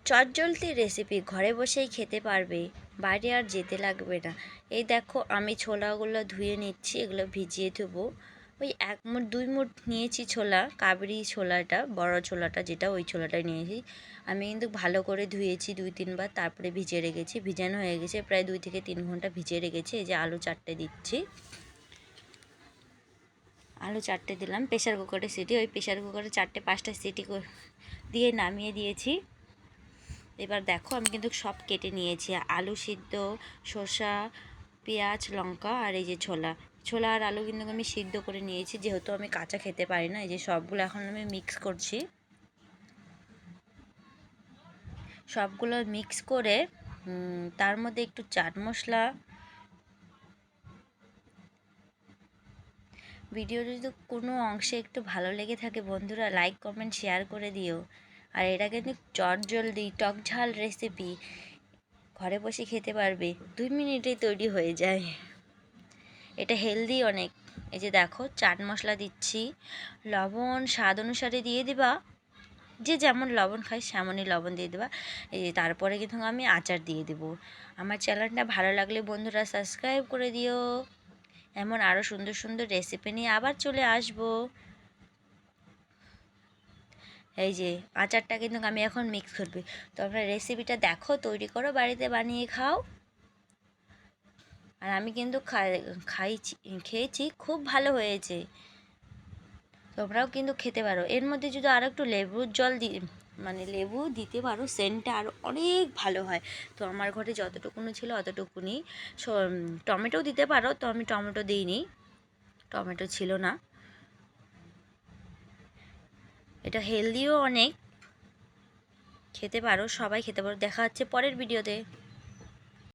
চটজলদি রেসিপি, ঘরে বসেই খেতে পারবে, বাইরে আর যেতে লাগবে না। এই দেখো আমি ছোলাগুলো ধুয়ে নিচ্ছি, এগুলো ভিজিয়ে দেবো। ওই 1 মুঠ 2 মুঠ নিয়েছি ছোলা, কাবরি ছোলাটা, বড় ছোলাটা যেটা, ওই ছোলাটাই নিয়েছি। আমি কিন্তু ভালো করে ধুয়েছি 2-3 বার, তারপরে ভিজিয়ে রেখেছি। ভিজানো হয়ে গেছে, প্রায় 2 থেকে 3 ঘন্টা ভিজিয়ে রেখেছি। এই যে আলু 4টে দিচ্ছি, আলু 4টে দিলাম প্রেশার কুকারে সিটি। ওই প্রেশার কুকারে 4-5টা সিটি দিয়ে নামিয়ে দিয়েছি। এবার দেখো আমি কিন্তু সব কেটে নিয়েছি, আলু সিদ্ধ, শসা, পেঁয়াজ, লঙ্কা, আর এই যে ছোলা আর আলু কিন্তু আমি সিদ্ধ করে নিয়েছি, যেহেতু আমি কাঁচা খেতে পারি না। এই যে সবগুলো এখন আমি মিক্স করছি, সবগুলো মিক্স করে তার মধ্যে একটু চাট মশলা। ভিডিও যদি কোনো অংশে একটু ভালো লেগে থাকে বন্ধুরা, লাইক কমেন্ট শেয়ার করে দিও। আর এটা কিন্তু চটজলদি টক ঝাল রেসিপি, ঘরে বসে খেতে পারবে, 2 মিনিটেই তৈরি হয়ে যায়। এটা হেলদি অনেক। এই যে দেখো চাট মশলা দিচ্ছি, লবণ স্বাদ অনুসারে দিয়ে দিবা, যে যেমন লবণ খায় সেমনই লবণ দিয়ে দেবা। এই যে তারপরে কিন্তু আমি আচার দিয়ে দেবো। আমার চ্যানেলটা ভালো লাগলে বন্ধুরা সাবস্ক্রাইব করে দিও। এমন আরও সুন্দর সুন্দর রেসিপি নিয়ে আবার চলে আসবো। এই যে আচারটা কিন্তু আমি এখন মিক্স করবি। তোমরা রেসিপিটা দেখো, তৈরি করো, বাড়িতে বানিয়ে খাও। আর আমি কিন্তু খেয়েছি, খুব ভালো হয়েছে। তোমরাও কিন্তু খেতে পারো। এর মধ্যে যদি আরও একটু লেবুর জল মানে লেবু দিতে পারো, সেন্টটা আরও অনেক ভালো হয়। তো আমার ঘরে যতটুকুনি ছিল অতটুকুনি। টমেটো দিতে পারো, তো আমি টমেটো দিইনি, টমেটো ছিল না। এটা হেলদিও অনেক, খেতে পারো, সবাই খেতে পারো। দেখা হচ্ছে পরের ভিডিওতে।